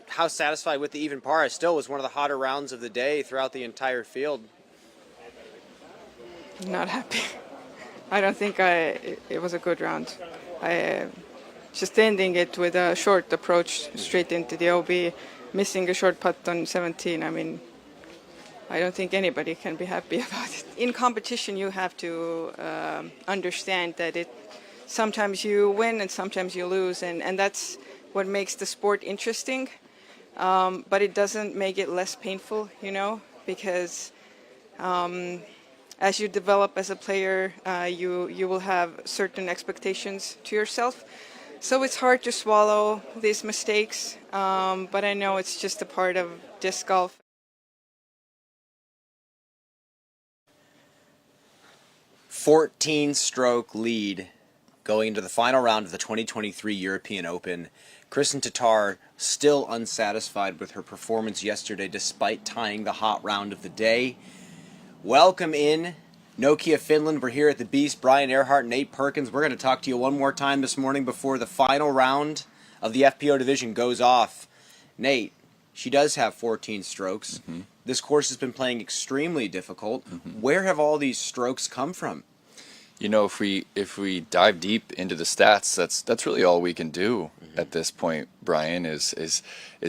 how satisfied with the even par? It still was one of the hotter rounds of the day throughout the entire field. Not happy. I don't think it was a good round. I just ending it with a short approach straight into the OB, missing a short putt on 17. I mean, I don't think anybody can be happy about it. In competition, you have to understand that sometimes you win and sometimes you lose, and that's what makes the sport interesting. But it doesn't make it less painful, because as you develop as a player, you will have certain expectations to yourself. So it's hard to swallow these mistakes, but I know it's just a part of disc golf. Fourteen-stroke lead going into the final round of the 2023 European Open. Kristin Tattar still unsatisfied with her performance yesterday despite tying the hot round of the day. Welcome in Nokia, Finland. We're here at the Beast. Brian Earhart, Nate Perkins. We're going to talk to you one more time this morning before the final round of the FPO division goes off. Nate, she does have 14 strokes. Mm-hmm. This course has been playing extremely difficult. Mm-hmm. Where have all these strokes come from? If we dive deep into the stats, that's really all we can do at this point, Brian, is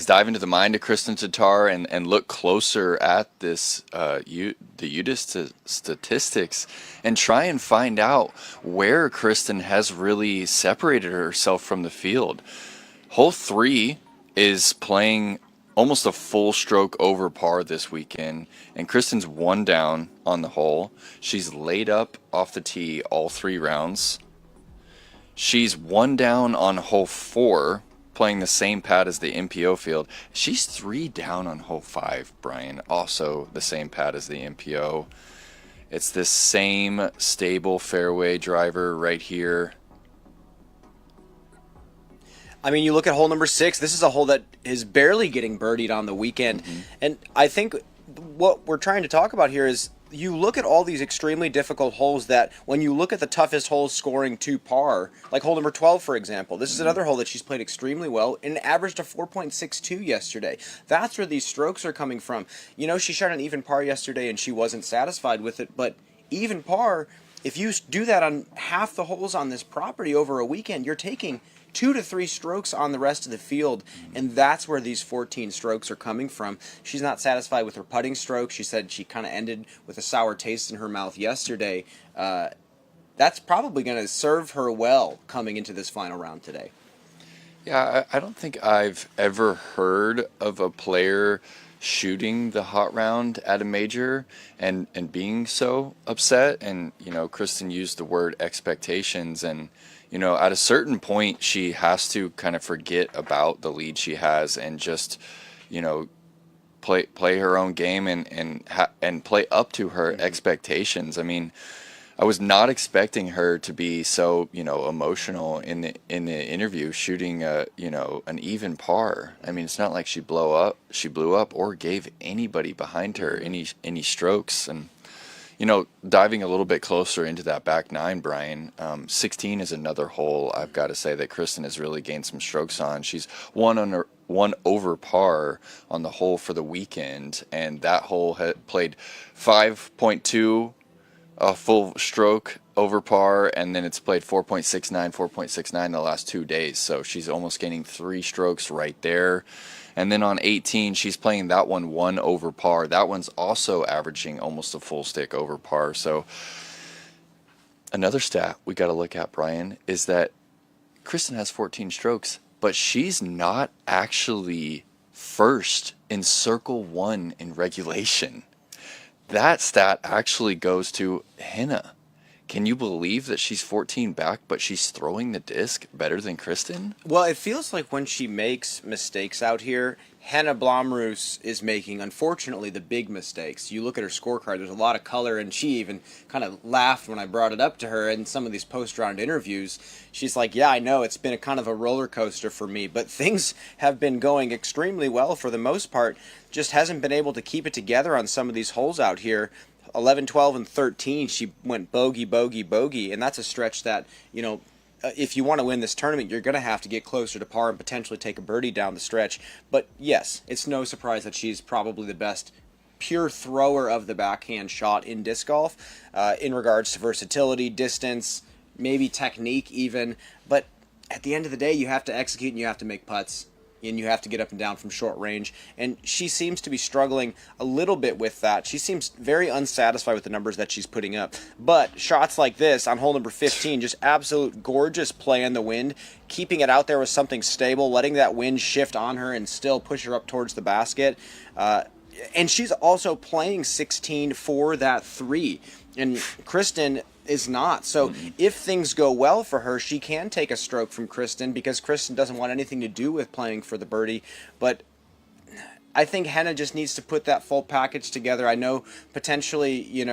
dive into the mind of Kristin Tattar and look closer at this the UDIS statistics and try and find out where Kristin has really separated herself from the field. Hole 3 is playing almost a full stroke over par this weekend, and Kristin's one down on the hole. She's laid up off the tee all 3 rounds. She's one down on hole 4, playing the same pad as the MPO field. She's 3 down on hole 5, Brian, also the same pad as the MPO. It's this same stable fairway driver right here. I mean, you look at hole number 6, this is a hole that is barely getting birdied on the weekend. Mm-hmm. And I think what we're trying to talk about here is you look at all these extremely difficult holes that when you look at the toughest holes scoring to par, like hole number 12, for example, this is another hole that she's played extremely well and averaged a 4.62 yesterday. That's where these strokes are coming from. She shot an even par yesterday and she wasn't satisfied with it, but even par, if you do that on half the holes on this property over a weekend, you're taking 2 to 3 strokes on the rest of the field, and that's where these 14 strokes are coming from. She's not satisfied with her putting stroke. She said she kind of ended with a sour taste in her mouth yesterday. That's probably going to serve her well coming into this final round today. Yeah, I don't think I've ever heard of a player shooting the hot round at a major and being so upset. And, Kristin used the word expectations, and at a certain point, she has to kind of forget about the lead she has and just, play her own game and play up to her expectations. I mean, I was not expecting her to be so, emotional in the interview, shooting an even par. I mean, it's not like she blew up or gave anybody behind her any strokes. And diving a little bit closer into that back 9, Brian, 16 is another hole I've got to say that Kristin has really gained some strokes on. She's one over par on the hole for the weekend, and that hole had played 5.2 a full stroke over par, and then it's played 4.69 the last 2 days. So she's almost gaining 3 strokes right there. And then on 18, she's playing that one over par. That one's also averaging almost a full stick over par. So another stat we got to look at, Brian, is that Kristin has 14 strokes, but she's not actually first in circle 1 in regulation. That stat actually goes to Henna. Can you believe that she's 14 back, but she's throwing the disc better than Kristin? Well, it feels like when she makes mistakes out here, Henna Blomroos is making, unfortunately, the big mistakes. You look at her scorecard, there's a lot of color, and she even kind of laughed when I brought it up to her in some of these post-round interviews. She's like, yeah, I know, it's been a kind of a roller coaster for me, but things have been going extremely well for the most part. Just hasn't been able to keep it together on some of these holes out here. 11, 12, and 13, she went bogey, bogey, bogey, and that's a stretch that, if you want to win this tournament, you're going to have to get closer to par and potentially take a birdie down the stretch. But yes, it's no surprise that she's probably the best pure thrower of the backhand shot in disc golf in regards to versatility, distance, maybe technique even. But at the end of the day, you have to execute and you have to make putts. And you have to get up and down from short range. And she seems to be struggling a little bit with that. She seems very unsatisfied with the numbers that she's putting up. But shots like this on hole number 15, just absolute gorgeous play in the wind, keeping it out there with something stable, letting that wind shift on her and still push her up towards the basket. And she's also playing 16 for that 3. And Kristin is not. So if things go well for her, she can take a stroke from Kristin, because Kristin doesn't want anything to do with playing for the birdie. But I think Henna just needs to put that full package together. I know potentially,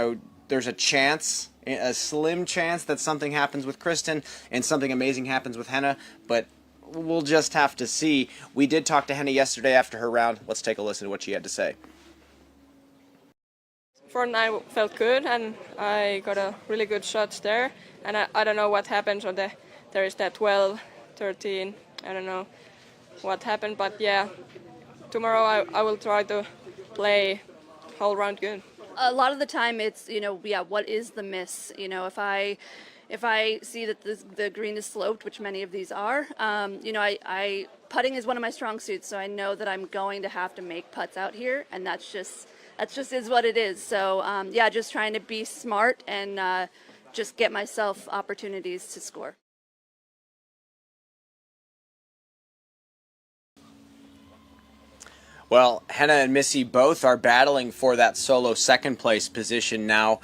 there's a chance, a slim chance that something happens with Kristin and something amazing happens with Henna, but we'll just have to see. We did talk to Henna yesterday after her round. Let's take a listen to what she had to say. Front nine felt good, and I got a really good shots there. And I don't know what happens on there is that 12, 13. I don't know what happened, but yeah, tomorrow I will try to play whole round good. A lot of the time it's, what is the miss? If I see that the green is sloped, which many of these are, I putting is one of my strong suits, so I know that I'm going to have to make putts out here, and that's just is what it is. So just trying to be smart and just get myself opportunities to score. Well, Henna and Missy both are battling for that solo second place position now.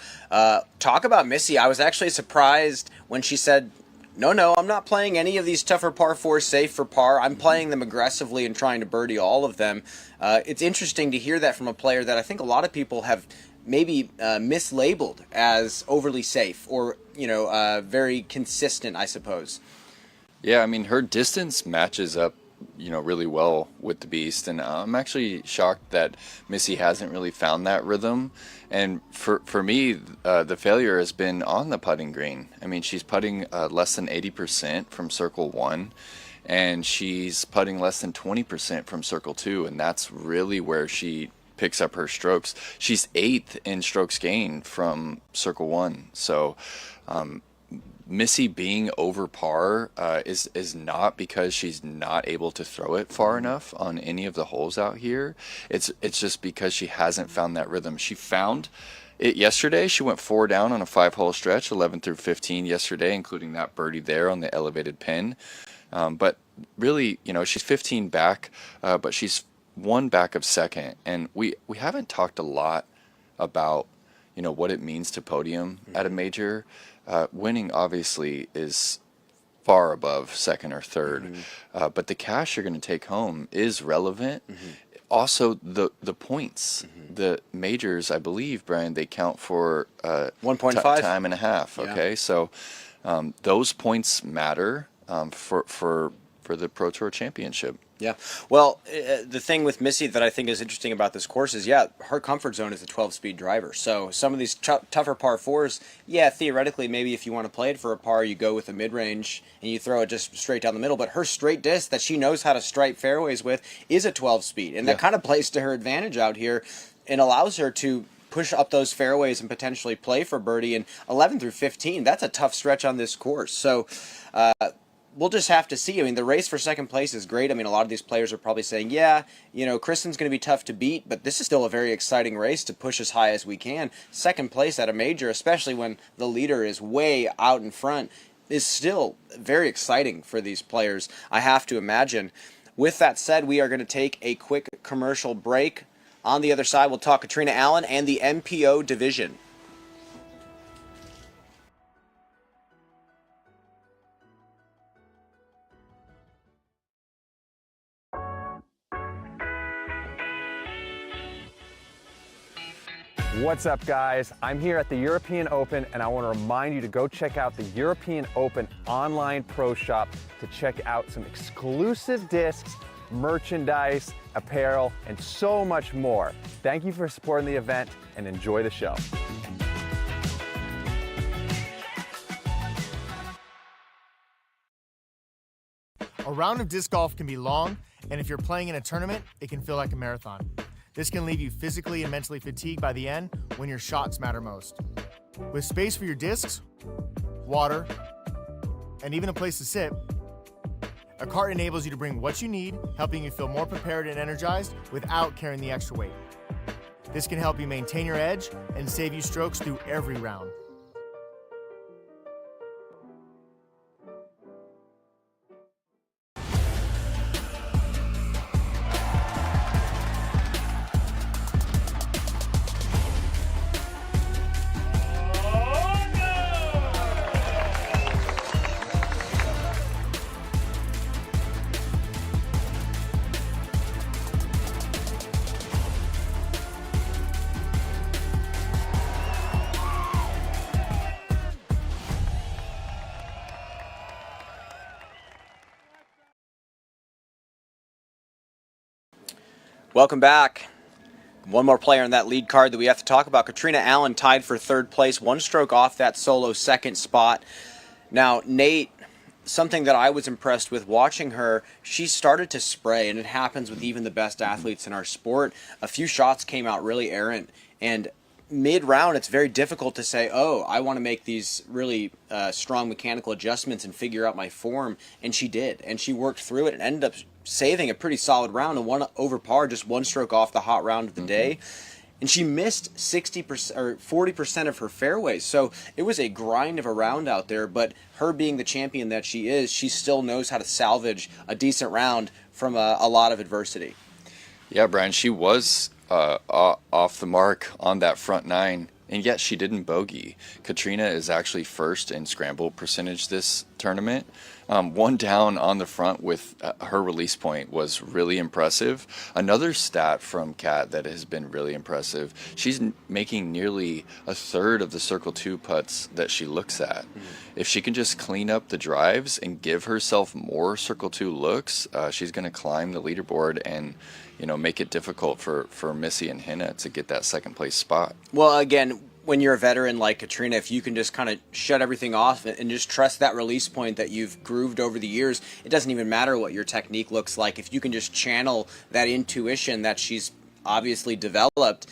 Talk about Missy. I was actually surprised when she said, no, I'm not playing any of these tougher par 4s safe for par. I'm playing them aggressively and trying to birdie all of them. It's interesting to hear that from a player that I think a lot of people have maybe mislabeled as overly safe or, very consistent, I suppose. Yeah, I mean, her distance matches up really well with the beast, and I'm actually shocked that Missy hasn't really found that rhythm. And for me, the failure has been on the putting green. I mean, she's putting less than 80% from circle 1, and she's putting less than 20% from circle 2, and that's really where she picks up her strokes. She's 8th in strokes gained from circle 1. So Missy being over par is not because she's not able to throw it far enough on any of the holes out here. It's just because she hasn't found that rhythm. She found it yesterday. She went 4 down on a 5-hole stretch, 11 through 15 yesterday, including that birdie there on the elevated pin. But really, she's 15 back, but she's 1 back of second. And we haven't talked a lot about what it means to podium at a major. Winning obviously is far above second or third, but the cash you're going to take home is relevant. Also, the points, the majors, I believe, Brian, they count for 1.5 time and a half. Yeah. Okay, so those points matter for the Pro Tour Championship. Yeah. Well, the thing with Missy that I think is interesting about this course is, her comfort zone is a 12-speed driver. So some of these tougher par 4s, theoretically, maybe if you want to play it for a par, you go with a mid-range and you throw it just straight down the middle. But her straight disc that she knows how to stripe fairways with is a 12-speed. And that kind of plays to her advantage out here and allows her to push up those fairways and potentially play for birdie. And 11 through 15, that's a tough stretch on this course. So we'll just have to see. I mean, the race for second place is great. I mean, a lot of these players are probably saying, Kristin's going to be tough to beat, but this is still a very exciting race to push as high as we can. Second place at a major, especially when the leader is way out in front, is still very exciting for these players, I have to imagine. With that said, we are going to take a quick commercial break. On the other side, we'll talk Katrina Allen and the MPO division. What's up, guys? I'm here at the European Open, and I want to remind you to go check out the European Open online pro shop to check out some exclusive discs, merchandise, apparel, and so much more. Thank you for supporting the event, and enjoy the show. A round of disc golf can be long, and if you're playing in a tournament, it can feel like a marathon. This can leave you physically and mentally fatigued by the end when your shots matter most. With space for your discs, water, and even a place to sit, a cart enables you to bring what you need, helping you feel more prepared and energized without carrying the extra weight. This can help you maintain your edge and save you strokes through every round. Welcome back. One more player on that lead card that we have to talk about. Katrina Allen tied for third place, one stroke off that solo second spot. Now, Nate, something that I was impressed with watching her, she started to spray, and it happens with even the best athletes in our sport. A few shots came out really errant, and mid-round, it's very difficult to say, oh, I want to make these really strong mechanical adjustments and figure out my form, and she did. And she worked through it and ended up saving a pretty solid round and won over par, just one stroke off the hot round of the day. And she missed 60% or 40% of her fairways. So it was a grind of a round out there, but her being the champion that she is, she still knows how to salvage a decent round from a lot of adversity. Yeah, Brian, she was off the mark on that front nine, and yet she didn't bogey. Katrina is actually first in scramble percentage this tournament. One down on the front with her release point was really impressive. Another stat from Kat that has been really impressive, she's making nearly a third of the Circle 2 putts that she looks at. If she can just clean up the drives and give herself more Circle 2 looks, she's going to climb the leaderboard and make it difficult for Missy and Henna to get that second place spot. Well, again, when you're a veteran like Katrina, if you can just kind of shut everything off and just trust that release point that you've grooved over the years, it doesn't even matter what your technique looks like. If you can just channel that intuition that she's obviously developed,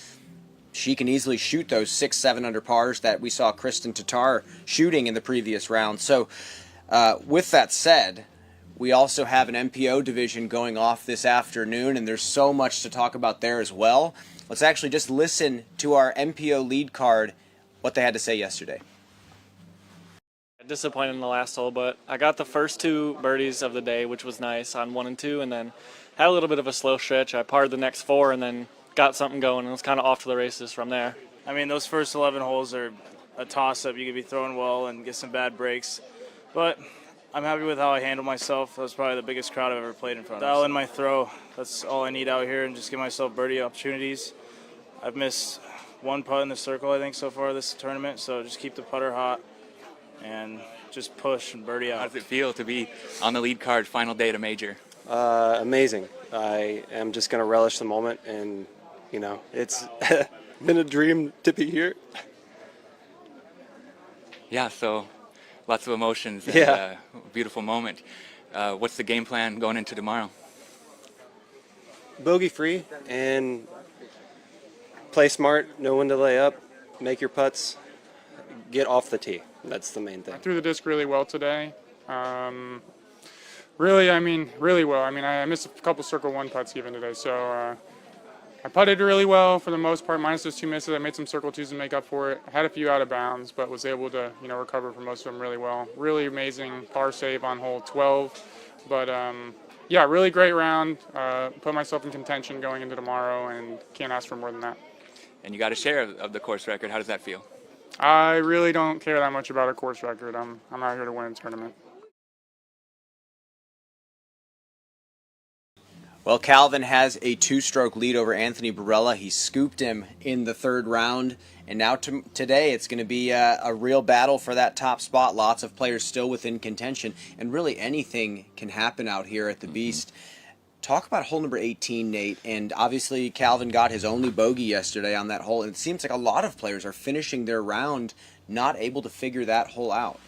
she can easily shoot those 6-7 under pars that we saw Kristin Tattar shooting in the previous round. So with that said, we also have an MPO division going off this afternoon, and there's so much to talk about there as well. Let's actually just listen to our MPO lead card, what they had to say yesterday. Disappointed in the last hole, but I got the first two birdies of the day, which was nice on 1 and 2, and then had a little bit of a slow stretch. I parred the next 4 and then got something going, and was kind of off to the races from there. I mean, those first 11 holes are a toss-up. You could be throwing well and get some bad breaks, but I'm happy with how I handled myself. That was probably the biggest crowd I've ever played in front of. Dial in my throw. That's all I need out here, and just give myself birdie opportunities. I've missed one putt in the circle, I think, so far this tournament, so just keep the putter hot and just push and birdie out. How does it feel to be on the lead card, final day at a major? Amazing. I am just going to relish the moment, and, it's been a dream to be here. Yeah, so lots of emotions and beautiful moment. What's the game plan going into tomorrow? Bogey free and play smart, know when to lay up, make your putts, get off the tee. That's the main thing. I threw the disc really well today. Really well. I missed a couple Circle 1 putts even today, so I putted really well for the most part, minus those 2 misses. I made some Circle 2s to make up for it. I had a few out of bounds, but was able to, recover from most of them really well. Really amazing par save on hole 12. But, really great round. Put myself in contention going into tomorrow, and can't ask for more than that. And you got a share of the course record. How does that feel? I really don't care that much about a course record. I'm out here to win a tournament. Well, Calvin has a 2-stroke lead over Anthony Barella. He scooped him in the third round, and now today it's going to be a real battle for that top spot. Lots of players still within contention, and really anything can happen out here at the Beast. Talk about hole number 18, Nate, and obviously Calvin got his only bogey yesterday on that hole, and it seems like a lot of players are finishing their round not able to figure that hole out.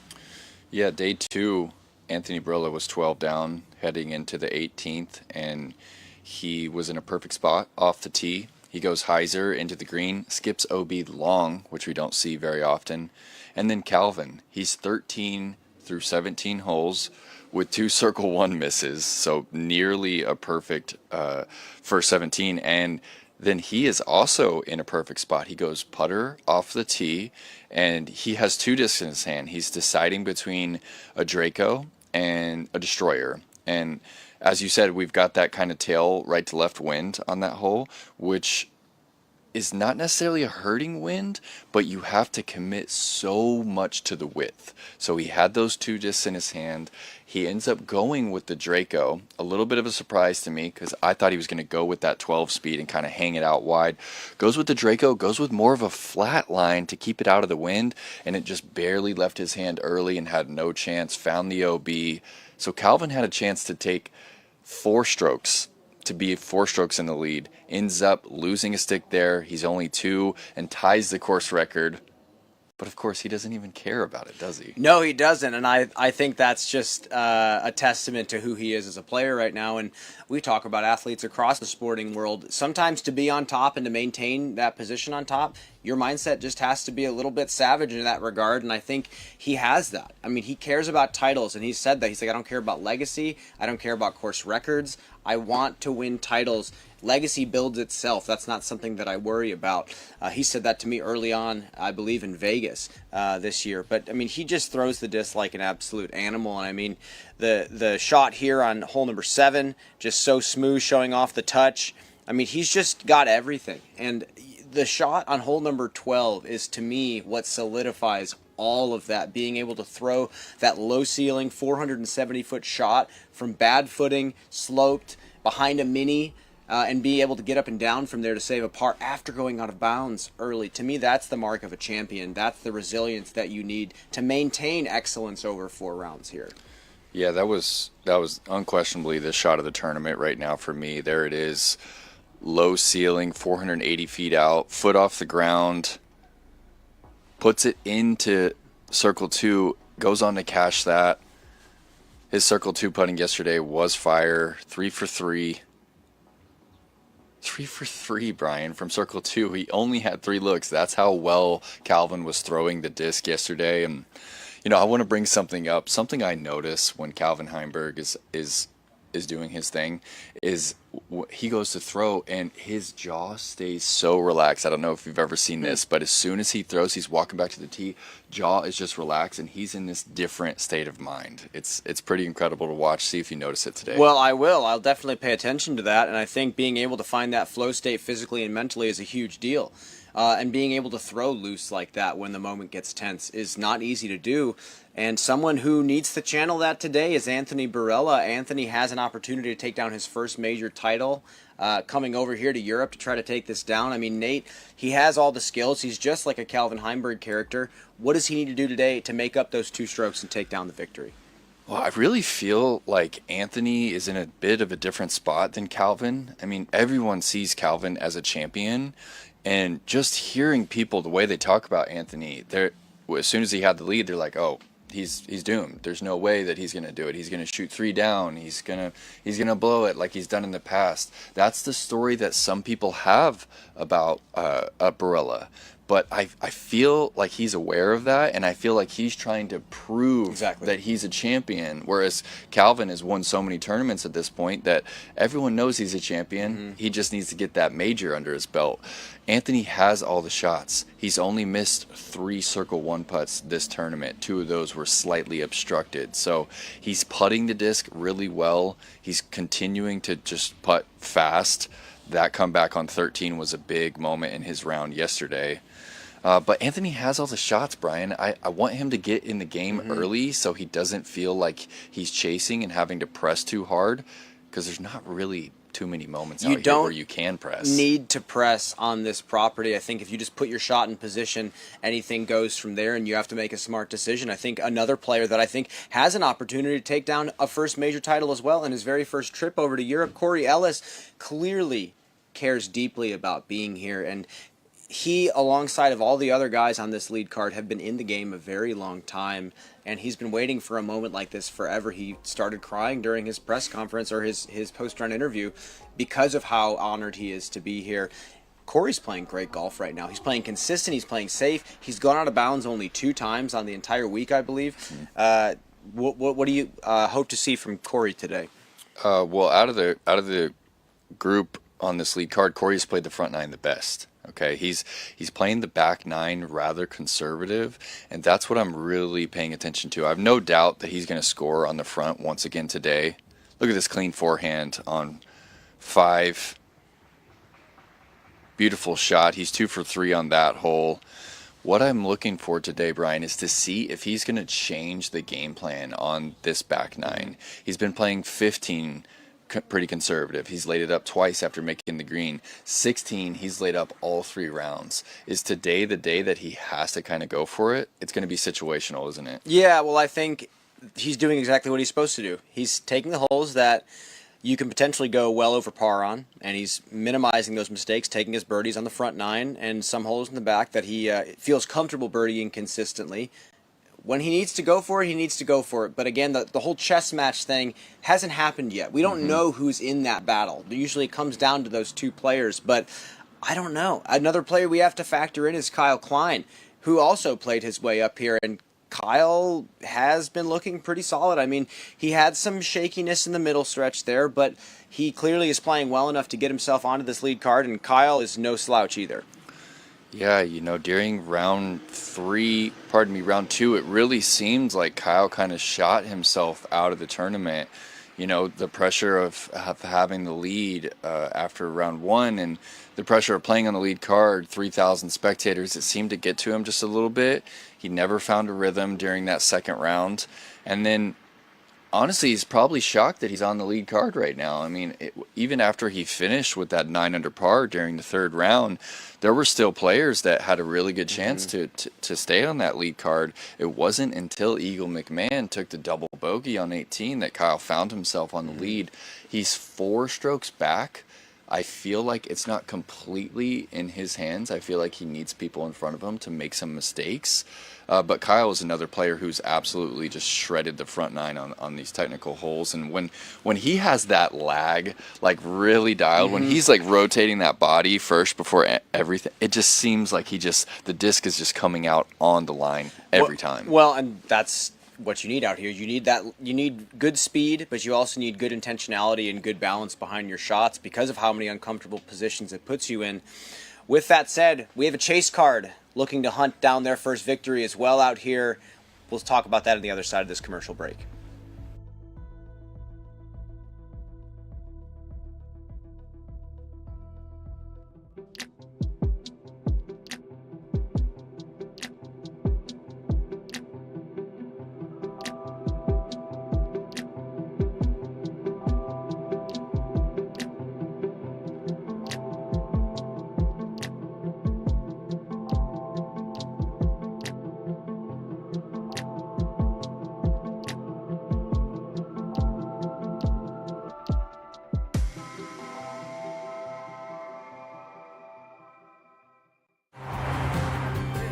Yeah, day 2, Anthony Barella was 12 down, heading into the 18th, and he was in a perfect spot off the tee. He goes hyzer into the green, skips OB long, which we don't see very often. And then Calvin, he's 13 through 17 holes with 2 circle 1 misses, so nearly a perfect first 17. And then he is also in a perfect spot. He goes putter off the tee, and he has 2 discs in his hand. He's deciding between a Draco and a Destroyer. And as you said, we've got that kind of tail right to left wind on that hole, which is not necessarily a hurting wind, but you have to commit so much to the width. So he had those 2 discs in his hand. He ends up going with the Draco. A little bit of a surprise to me because I thought he was going to go with that 12 speed and kind of hang it out wide. Goes with the Draco, goes with more of a flat line to keep it out of the wind, and it just barely left his hand early and had no chance. Found the OB. So Calvin had a chance to take 4 strokes, to be 4 strokes in the lead, ends up losing a stick there. He's only 2 and ties the course record. But of course, he doesn't even care about it, does he? No, he doesn't, and I think that's just a testament to who he is as a player right now. And we talk about athletes across the sporting world. Sometimes to be on top and to maintain that position on top, your mindset just has to be a little bit savage in that regard, and I think he has that. I mean, he cares about titles, and he said that. He's like, I don't care about legacy. I don't care about course records. I want to win titles. Legacy builds itself. That's not something that I worry about. He said that to me early on, I believe, in Vegas this year. But, I mean, he just throws the disc like an absolute animal. And, I mean, the shot here on hole number 7, just so smooth, showing off the touch. I mean, he's just got everything. And the shot on hole number 12 is, to me, what solidifies all of that, being able to throw that low ceiling 470-foot shot from bad footing, sloped, behind a mini, and be able to get up and down from there to save a par after going out of bounds early. To me, that's the mark of a champion. That's the resilience that you need to maintain excellence over 4 rounds here. Yeah, that was unquestionably the shot of the tournament right now for me. There it is, low ceiling, 480 feet out, foot off the ground, puts it into circle 2, goes on to cash that. His circle 2 putting yesterday was fire, 3 for 3. 3 for 3, Brian, from circle 2. He only had 3 looks. That's how well Calvin was throwing the disc yesterday. And, you know, I want to bring something up. Something I notice when Calvin Heimburg is doing his thing is he goes to throw and his jaw stays so relaxed. I don't know if you've ever seen this, but as soon as he throws, he's walking back to the tee, jaw is just relaxed, and he's in this different state of mind. It's pretty incredible to watch. See if you notice it today. Well, I will. I'll definitely pay attention to that, and I think being able to find that flow state physically and mentally is a huge deal. And being able to throw loose like that when the moment gets tense is not easy to do. And someone who needs to channel that today is Anthony Barella. Anthony has an opportunity to take down his first major title, coming over here to Europe to try to take this down. I mean, Nate, he has all the skills. He's just like a Calvin Heimburg character. What does he need to do today to make up those 2 strokes and take down the victory? Well, I really feel like Anthony is in a bit of a different spot than Calvin. I mean, everyone sees Calvin as a champion. And just hearing people, the way they talk about Anthony, as soon as he had the lead, they're like, oh, he's doomed. There's no way that he's going to do it. He's going to shoot 3 down. He's going to blow it like he's done in the past. That's the story that some people have about Barella. But I feel like he's aware of that, and I feel like he's trying to prove that he's a champion, whereas Calvin has won so many tournaments at this point that everyone knows he's a champion. Mm-hmm. He just needs to get that major under his belt. Anthony has all the shots. He's only missed 3 circle 1 putts this tournament. 2 of those were slightly obstructed. So he's putting the disc really well. He's continuing to just putt fast. That comeback on 13 was a big moment in his round yesterday. But Anthony has all the shots, Brian. I want him to get in the game early so he doesn't feel like he's chasing and having to press too hard, because there's not really too many moments out here where you can press. You don't need to press on this property. I think if you just put your shot in position, anything goes from there, and you have to make a smart decision. I think another player that I think has an opportunity to take down a first major title as well in his very first trip over to Europe, Corey Ellis, clearly cares deeply about being here, and he, alongside of all the other guys on this lead card, have been in the game a very long time, and he's been waiting for a moment like this forever. He started crying during his press conference or his post-run interview because of how honored he is to be here. Corey's playing great golf right now. He's playing consistent. He's playing safe. He's gone out of bounds only 2 times on the entire week, I believe. What do you hope to see from Corey today? Well, out of the group on this lead card, Corey's played the front 9 the best. Okay, he's playing the back 9 rather conservative, and that's what I'm really paying attention to. I have no doubt that he's going to score on the front once again today. Look at this clean forehand on 5. Beautiful shot. He's 2 for 3 on that hole. What I'm looking for today, Brian, is to see if he's going to change the game plan on this back 9. He's been playing 15 pretty conservative. He's laid it up twice after making the green. 16, he's laid up all 3 rounds. Is today the day that he has to kind of go for it? It's going to be situational, isn't it? Yeah, well, I think he's doing exactly what he's supposed to do. He's taking the holes that you can potentially go well over par on, and he's minimizing those mistakes, taking his birdies on the front 9 and some holes in the back that he feels comfortable birdieing consistently. When he needs to go for it, he needs to go for it. But again, the whole chess match thing hasn't happened yet. We don't know who's in that battle. Usually it comes down to those 2 players, but I don't know. Another player we have to factor in is Kyle Klein, who also played his way up here, and Kyle has been looking pretty solid. I mean, he had some shakiness in the middle stretch there, but he clearly is playing well enough to get himself onto this lead card, and Kyle is no slouch either. Yeah, during round 2, it really seemed like Kyle kind of shot himself out of the tournament. The pressure of having the lead after round 1 and the pressure of playing on the lead card, 3,000 spectators, it seemed to get to him just a little bit. He never found a rhythm during that second round. And then, honestly, he's probably shocked that he's on the lead card right now. I mean, even after he finished with that 9 under par during the third round, there were still players that had a really good chance to stay on that lead card. It wasn't until Eagle McMahon took the double bogey on 18 that Kyle found himself on the lead. He's 4 strokes back. I feel like it's not completely in his hands. I feel like he needs people in front of him to make some mistakes. But Kyle is another player who's absolutely just shredded the front 9 on these technical holes. And when he has that lag, like really dialed, when he's like rotating that body first before everything, it just seems like the disc is just coming out on the line every time. Well, and that's what you need out here. You need good speed, but you also need good intentionality and good balance behind your shots because of how many uncomfortable positions it puts you in. With that said, we have a chase card looking to hunt down their first victory as well out here. We'll talk about that on the other side of this commercial break.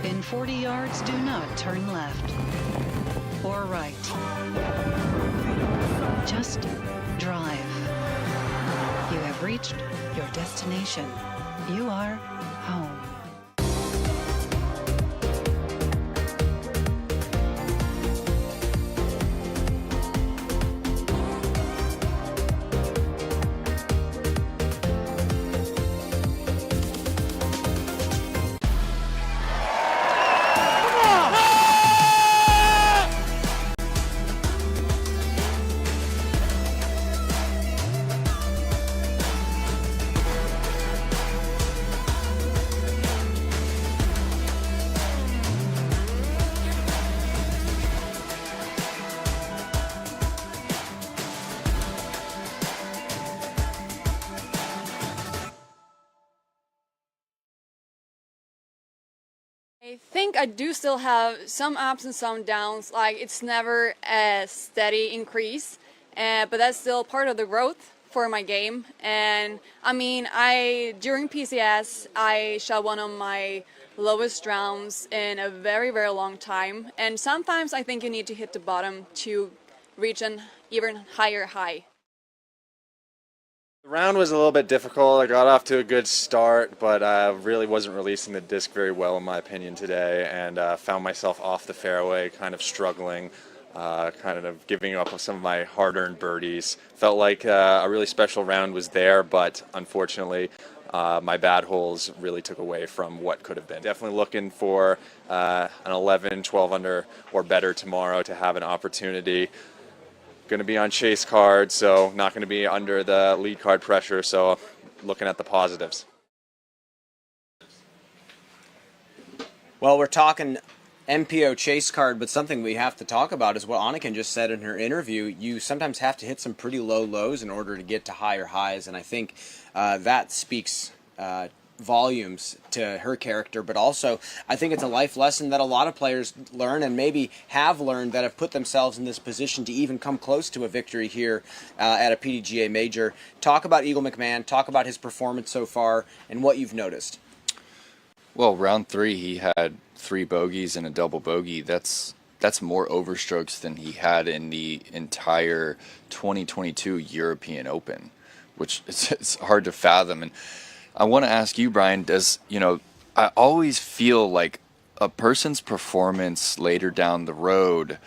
In 40 yards, do not turn left or right. Just drive. You have reached your destination. You are home. I think I do still have some ups and some downs. Like, it's never a steady increase, but that's still part of the growth for my game. And I mean, during PCS, I shot one of my lowest rounds in a very, very long time. And sometimes I think you need to hit the bottom to reach an even higher high. The round was a little bit difficult. I got off to a good start, but I really wasn't releasing the disc very well, in my opinion, today, and found myself off the fairway, kind of struggling, kind of giving up on some of my hard-earned birdies. Felt like a really special round was there, but unfortunately, my bad holes really took away from what could have been. Definitely looking for an 11, 12 under or better tomorrow to have an opportunity. Going to be on chase card, so not going to be under the lead card pressure, so looking at the positives. Well, we're talking MPO chase card, but something we have to talk about is what Anniken just said in her interview. You sometimes have to hit some pretty low lows in order to get to higher highs, and I think that speaks volumes to her character, but also I think it's a life lesson that a lot of players learn and maybe have learned that have put themselves in this position to even come close to a victory here at a PDGA major. Talk about Eagle McMahon, talk about his performance so far and what you've noticed. Well, round 3 he had 3 bogeys and a double bogey. That's more overstrokes than he had in the entire 2022 European Open, which it's hard to fathom. And I want to ask you, Brian, I always feel like a person's performance later down the road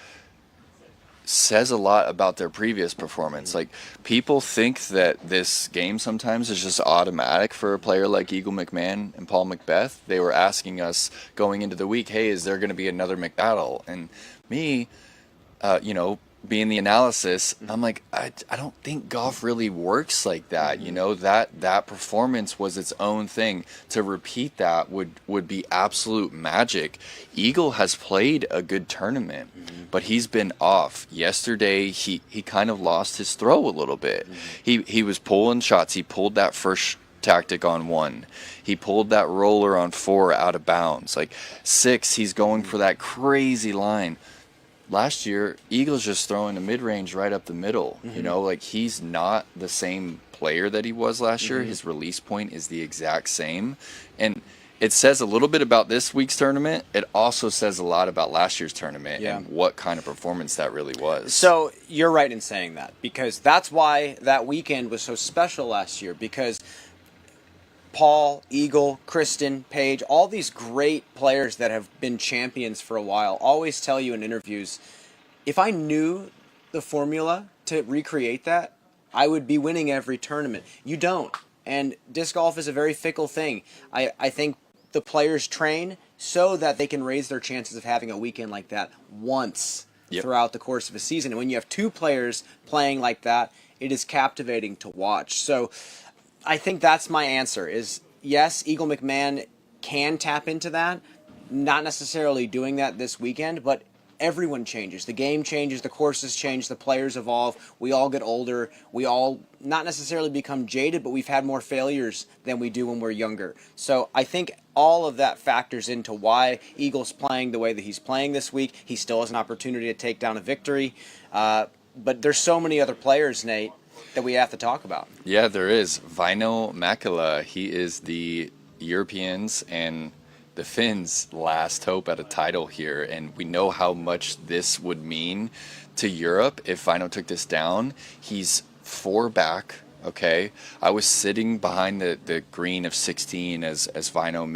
says a lot about their previous performance. Like, people think that this game sometimes is just automatic for a player like Eagle McMahon and Paul McBeth. They were asking us going into the week, hey, is there going to be another McBattle? And me, being the analysis, I'm like, I don't think golf really works like that. That performance was its own thing. To repeat that would be absolute magic. Eagle has played a good tournament, but he's been off. Yesterday, he kind of lost his throw a little bit. He was pulling shots. He pulled that first tactic on 1. He pulled that roller on 4 out of bounds. Like 6, he's going for that crazy line. Last year, Eagle's just throwing the mid-range right up the middle. He's not the same player that he was last year. His release point is the exact same. And it says a little bit about this week's tournament. It also says a lot about last year's tournament and what kind of performance that really was. So you're right in saying that, because that's why that weekend was so special last year, because Paul, Eagle, Kristin, Paige, all these great players that have been champions for a while always tell you in interviews, if I knew the formula to recreate that, I would be winning every tournament. You don't. And disc golf is a very fickle thing. I think the players train so that they can raise their chances of having a weekend like that once throughout the course of a season. And when you have 2 players playing like that, it is captivating to watch. So I think that's my answer is yes, Eagle McMahon can tap into that. Not necessarily doing that this weekend, but everyone changes. The game changes, the courses change, the players evolve. We all get older. We all not necessarily become jaded, but we've had more failures than we do when we're younger. So I think all of that factors into why Eagle's playing the way that he's playing this week. He still has an opportunity to take down a victory. But there's so many other players, Nate, that we have to talk about. Yeah, there is. Väinö Mäkelä, he is the Europeans and the Finns' last hope at a title here, and we know how much this would mean to Europe if Väinö took this down. He's 4 back, okay? I was sitting behind the green of 16 as Väinö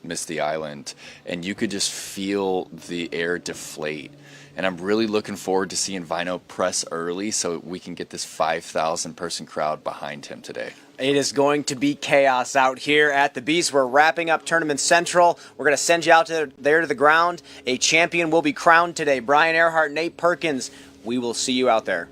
missed the island, and you could just feel the air deflate. And I'm really looking forward to seeing Väinö press early so we can get this 5,000 person crowd behind him today. It is going to be chaos out here at the Beast. We're wrapping up Tournament Central. We're going to send you out there to the ground. A champion will be crowned today. Brian Earhart, Nate Perkins. We will see you out there.